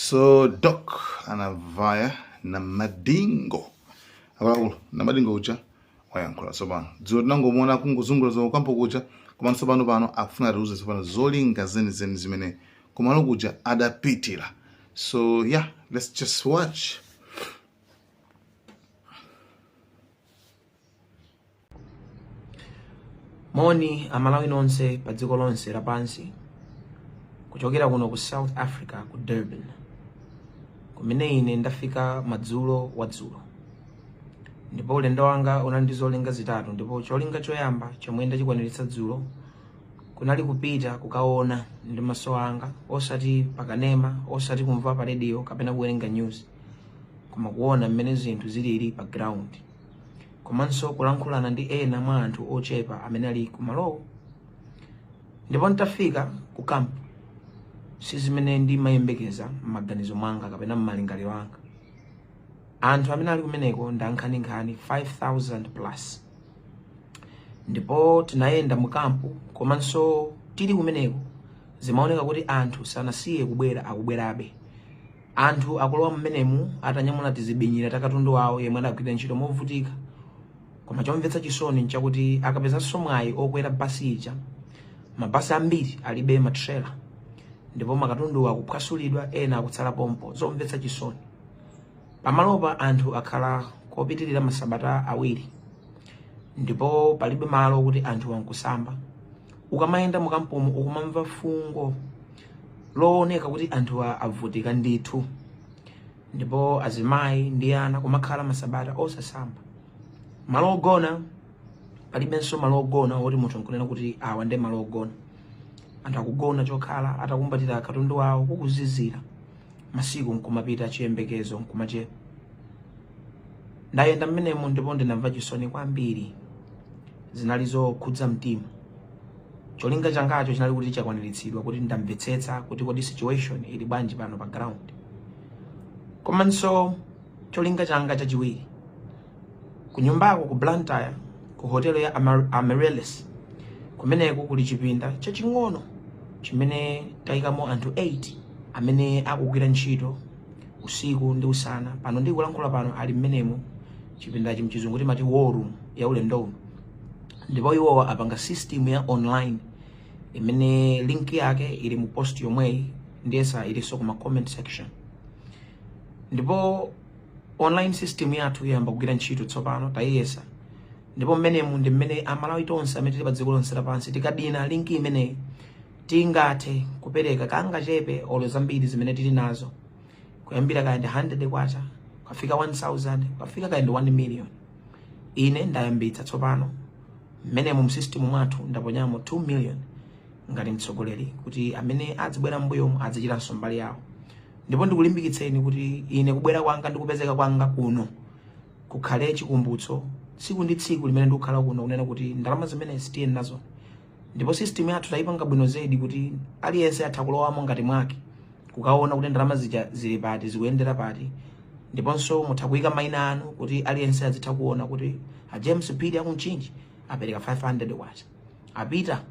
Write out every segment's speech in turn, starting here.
So Doc anavaya na madingo akakulu na madingo ucha wayankhula tsopano dzulo tinangomona kungozungula zo kampo kucha koma tsopano pano akufuna tiuze tsopano zolinga zenizeni zimene kumalo kucha adapitira. So yeah, let's just watch. Moni amalawi nonse pa dziko lonse lapansi kuchokera kuno ku South Africa ku Durban, kumene ine ndafika madzulo wadzulo, ndipo ulendo wanga unali ndi zolinga zitatu. Ndipo cholinga choyamba chomwe ndachikwaniritsa dzulo kunali kupita kukaona ndi maso anga, osati pakanema, osati kumva pa radio kapena kuwerenga news, koma kuona mmene zinthu zilili pa ground, komanso kulankhulana ndi ena mwa anthu ochepa amene ali kumalowo. Ndipo nditafika ku kampu, si zimene ndimayembekeza m'maganizo mwanga kapena m'malingaliro anga. Anthu amene ali kumeneko ndankhaninkhani 5,000 plus. Ndipo tinayenda mu kampu, komanso tili kumeneko zimaoneka kuti anthu sanasiye kubwera, akubwerabe. Anthu akulowa mmenemu atanyamula tizibinyira takatundu wawo yemwe adagwira ntchito movutika. Koma chomvetsa chisoni nchakuti akapezanso mwayi okwera basi ija, mabasi ambiri alibe matrela, ndipo makatundu akuphwasulidwa, ena akutsala pompo. Zomvetsa chisoni. Pamalopa anthu akhala kopitirira masabata awiri, ndipo palibe malo kuti anthu wankusamba. Ukamayenda mu kampumu ukumamva fungo looneka kuti anthu avutika ndithu, ndipo azimayi ndi ana kumakhala masabata osasamba. Malo ogona palibenso malo ogona oti munthu nkunena kuti awa ndi malo ogona. Anthu akugona chokhala atakumbatira katundu wawo kukuzizira. Masiku nkumapita chiyembekezo nkumachepa. Ndayenda mmenemu ndipo ndinamva chisoni kwambiri, zinali zokhudza mtima. Cholinga changacho chinali kuti chakwaniritsidwa, kuti ndamvetsetsa kuti kodi situation ili bwanji pano pa ground. Komanso cholinga changa chachiwiri, kunyumbako ku Blantyre, ku hotel ya Amaryllis, kumeneko kuli chipinda chaching'ono chimene tayikamo anthu 8 amene akugwira ntchito usiku ndi usana. Pano ndi kulankhula pano ali mmenemu chipindachi mchizungu timati war room ya ulendo uno. Ndipo iwowa apanga system ya online imene link yake ili mu post yomweyi, ndiyesa ilinso kuma comment section. Ndipo online system yathu yamba kugwira ntchito tsopano tayiyesa. Ndipo mmenemu ndi mmene amalawi tonse amene tili pa dziko lonse lapansi tikadina link imene tingathe kupereka kanga chepe olo zambiri zimene tili nazo, kuyambira kaya ndi 100 kwacha, kufika 1000, kufika kaya ndi 1 million. Ine ndayambitsa tsopano mmenemu msystem mwathu ndaponyamo 2 million ngati mtsogoleri, kuti amene adzibwera mbuyomu adzichiranso mbali yawo. Ndipo ndikulimbikitseni kuti ine kubwera kwanga ndi kupezeka kwanga kuno kukhale chikumbutso tsiku ndi tsiku limene ndikukhala kuno, kunena kuti ndalama zimene sitiye nazo. Ndipo system yathu tayipanga bwino zedi kuti aliyense atha kulowamo ngati mwake, kukaona kuti ndalama zili pati, zikuyendera pati. Ndiponso mutha kuyika mayina anu kuti aliyense azitha kuona kuti a James Phiri akunchinji apereka 500 kwacha, apita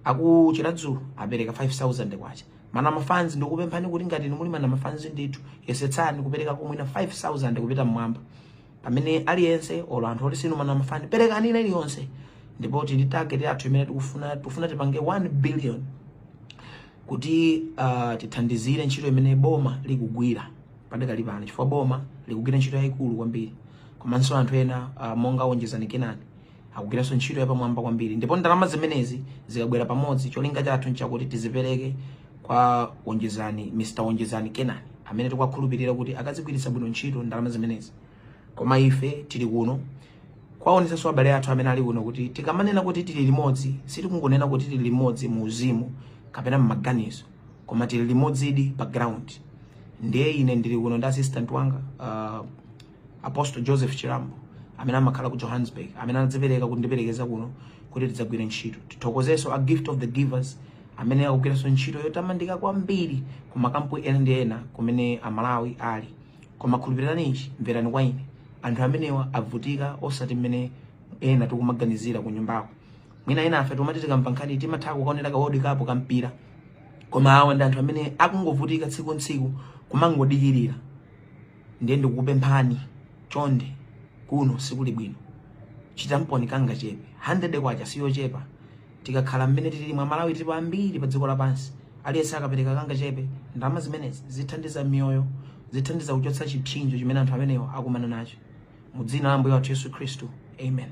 akuchiradzulo apereka 5000 kwacha. Mana mafanzi ndikupemphani kuti ngati muli mana mafanzi ndithu yesetsani kupereka kumwina 5000 kupita mmwamba. Pamene aliyense olo anthu oti sinu mana mafani perekani ina iliyonse. Ndipo tili target yathu imene tikufuna tipange 1 billion kuti tithandizire ntchito imene boma likugwira padakali pano, chifukwa boma likugwira ntchito yayikulu kwambiri. Komanso anthu ena monga Wonjezani Kenani akugwiranso ntchito yapamwamba kwambiri. Ndipo ndalama zimenezi zikabwera pamodzi, cholinga chathu nchakuti tizipereke kwa Mr. Wonjezani Kenani amene tikukhulupirira kuti akazigwiritsa bwino ntchito ndalama zimenezi. Koma ife tili kuno kwaonetsanso abale athu amene ali kuno kuti tikamanena kuti tili limodzi, sitikungonena kuti tili limodzi mu uzimu kapena m'maganizo, koma tili limodzi pa ground. Ndiye ine ndili kuno ndi assistant wanga Apostle Joseph Chirambo amene amakhala ku Johannesburg, amene anadzipereka kuti ndiperekeza kuno kuti tidzagwira ntchito. Tithokozenso a gift of the givers amene akugwiranso ntchito yotamandika kwambiri ku makampu ena ndi ena kumene amalawi ali. Koma khulupiriranichi, mverani kwa ine, anthu amenewa avutika osati mmene ena tikumaganizira ku nyumbako. Mwina ena afe tomati tikamva nkhani timatha kukaonera ka World Cup kampira, Koma awa ndi anthu amene akungovutika tsiku ntsiku kumangodikirira. Ndiye ndikupemphani chonde kuno sikuli bwino. Chita mponi kanga chepe 100 kwacha siyo chepa. Tikakhala mmene tili mwa Malawi tili ambiri pa dziko lapansi. Aliyense akapereka kanga chepe ndalama zimenezi zithandiza miyoyo, zithandiza kuchotsa chipsinjo chimene anthu amenewo akumana nacho. Mu dzina la Ambuye wathu Yesu Khristu. Amen.